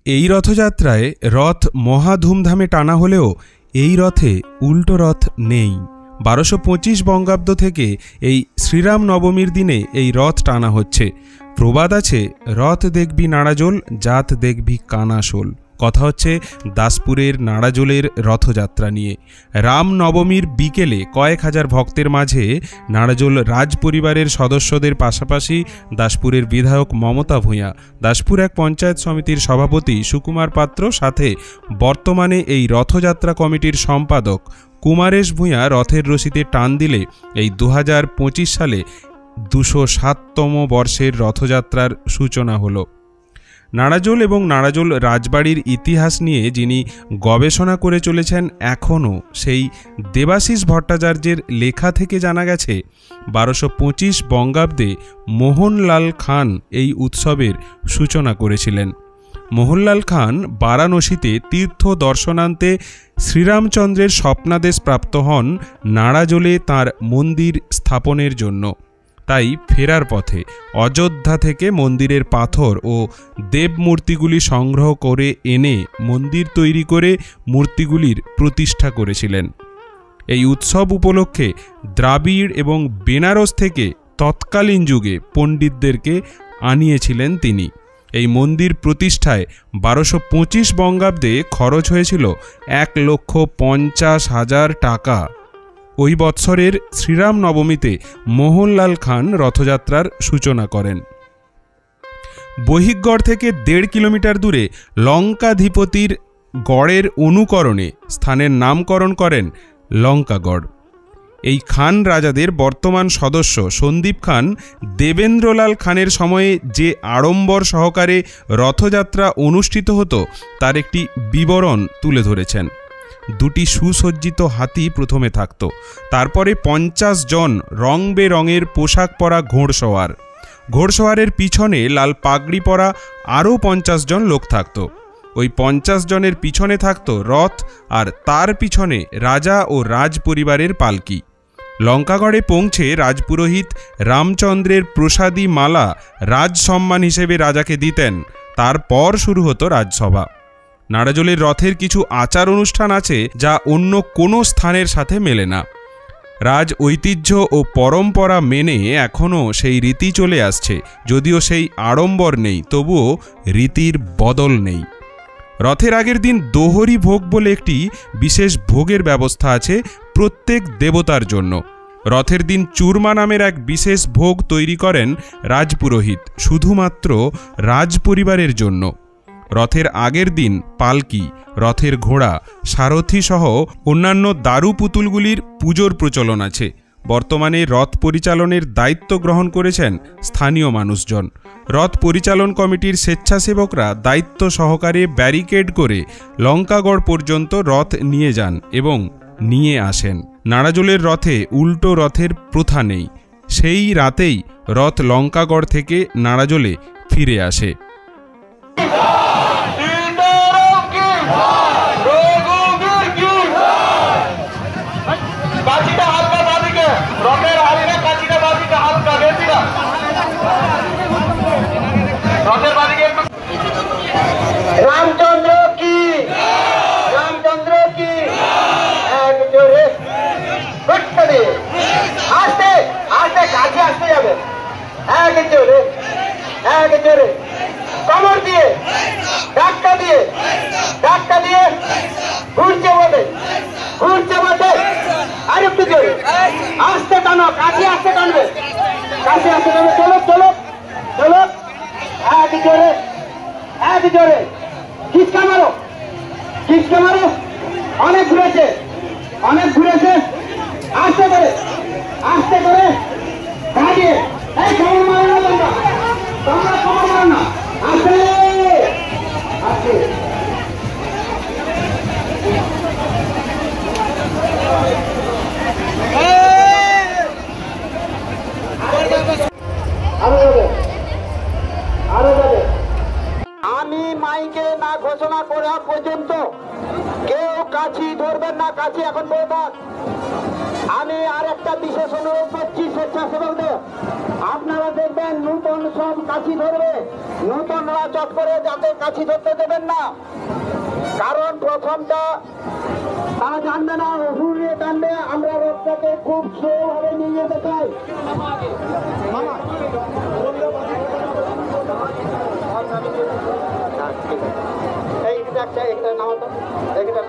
এই রথযাত্রায় রথ মহা ধুমধামে টানা হলেও এই রথে উল্টো রথ নেই। 1225 বঙ্গাব্দ থেকে এই শ্রীরাম নবমীর দিনে এই রথ টানা হচ্ছে। প্রবাদ আছে, রথ দেখবি নাড়াজোল, জাত দেখবি কানাশোল। কথা হচ্ছে দাসপুরের নাড়াজোলের রথযাত্রা নিয়ে। রাম নবমীর বিকেলে কয়েক হাজার ভক্তের মাঝে নাড়াজোল রাজ পরিবারের সদস্যদের পাশাপাশি দাসপুরের বিধায়ক মমতা ভূঁইয়া, দাসপুর এক পঞ্চায়েত সমিতির সভাপতি সুকুমার পাত্র, সাথে বর্তমানে এই রথযাত্রা কমিটির সম্পাদক কুমারেশ ভূঁইয়া রথের রশিতে টান দিলে এই 2025 সালে 207তম বর্ষের রথযাত্রার সূচনা হলো। নাড়াজোল এবং নাড়াজোল রাজবাড়ির ইতিহাস নিয়ে যিনি গবেষণা করে চলেছেন এখনও সেই দেবাশিস ভট্টাচার্যের লেখা থেকে জানা গেছে 1225 বঙ্গাব্দে মোহনলাল খান এই উৎসবের সূচনা করেছিলেন। মোহনলাল খান বারাণসীতে তীর্থ দর্শনান্তে শ্রীরামচন্দ্রের স্বপ্নাদেশ প্রাপ্ত হন নাড়াজোলে তাঁর মন্দির স্থাপনের জন্য। তাই ফেরার পথে অযোধ্যা থেকে মন্দিরের পাথর ও দেবমূর্তিগুলি সংগ্রহ করে এনে মন্দির তৈরি করে মূর্তিগুলির প্রতিষ্ঠা করেছিলেন। এই উৎসব উপলক্ষে দ্রাবিড় এবং বেনারস থেকে তৎকালীন যুগে পণ্ডিতদেরকে আনিয়েছিলেন তিনি। এই মন্দির প্রতিষ্ঠায় 1225 বঙ্গাব্দে খরচ হয়েছিল 1,50,000 টাকা। ওই বৎসরের শ্রীরাম নবমীতে মোহনলাল খান রথযাত্রার সূচনা করেন। বহিঃগড় থেকে 1.5 কিলোমিটার দূরে লঙ্কাধিপতির গড়ের অনুকরণে স্থানের নামকরণ করেন লঙ্কাগড়। এই খান রাজাদের বর্তমান সদস্য সন্দীপ খান দেবেন্দ্রলাল খানের সময়ে যে আড়ম্বর সহকারে রথযাত্রা অনুষ্ঠিত হতো তার একটি বিবরণ তুলে ধরেছেন। 2টি সুসজ্জিত হাতি প্রথমে থাকত, তারপরে 50 জন রং বেরঙের পোশাক পরা ঘোড়সওয়ার, ঘোড়সওয়ারের পিছনে লাল পাগড়ি পরা আরও 50 জন লোক থাকত। ওই 50 জনের পিছনে থাকত রথ, আর তার পিছনে রাজা ও রাজ পরিবারের পালকি। লঙ্কাগড়ে পৌঁছে রাজপুরোহিত রামচন্দ্রের প্রসাদী মালা রাজ সম্মান হিসেবে রাজাকে দিতেন। তারপর শুরু হতো রাজসভা। নাড়াজোলের রথের কিছু আচার অনুষ্ঠান আছে যা অন্য কোনো স্থানের সাথে মেলে না। রাজ ঐতিহ্য ও পরম্পরা মেনে এখনও সেই রীতি চলে আসছে, যদিও সেই আড়ম্বর নেই, তবুও রীতির বদল নেই। রথের আগের দিন দোহরি ভোগ বলে একটি বিশেষ ভোগের ব্যবস্থা আছে প্রত্যেক দেবতার জন্য। রথের দিন চূর্মা নামের এক বিশেষ ভোগ তৈরি করেন রাজপুরোহিত, শুধুমাত্র রাজ পরিবারের জন্য। রথের আগের দিন পালকি, রথের ঘোড়া, সারথি সহ অন্যান্য দারু পুতুলগুলির পুজোর প্রচলন আছে। বর্তমানে রথ পরিচালনের দায়িত্ব গ্রহণ করেছেন স্থানীয় মানুষজন। রথ পরিচালন কমিটির স্বেচ্ছাসেবকরা দায়িত্ব সহকারে ব্যারিকেড করে লঙ্কাগড় পর্যন্ত রথ নিয়ে যান এবং নিয়ে আসেন। নাড়াজোলের রথে উল্টো রথের প্রথা নেই। সেই রাতেই রথ লঙ্কাগড় থেকে নাড়াজোলে ফিরে আসে। রামচন্দ্র কি, রামচন্দ্র কি, এক জোরে আস্তে আস্তে কাছে আসতে যাবে, এক জোরে কমর দিয়ে ধাক্কা দিয়ে ঘুরছে বটে আর একটু জোরে আস্তে টানো, কাছে আসতে টানবে, চলো চলো চলো, এক জোরে খিচকা মারো, অনেক ঘুরেছে, আস্তে করে দাঁড়িয়ে, এই খবর মারো না, তোমরা খবর মারো না, আস্তে আমি মাইকে না ঘোষণা করা পর্যন্ত কেউ কাছি ধরবেন না। কাছি এখন বলবেন আমি আর একটা বিশেষ অনুরোধ করছি স্বেচ্ছাসেবকদের, আপনারা দেখবেন নূতন সব কাছি ধরবে, নূতনরা চট করে যাতে কাছি ধরতে দেবেন না, কারণ প্রথমটা তারা জানবে না, হুড়িয়ে টানবে। আমরা রথটাকে খুব স্লোভাবে নিয়ে যেতে চাই। এইটা নামাতো, এইটা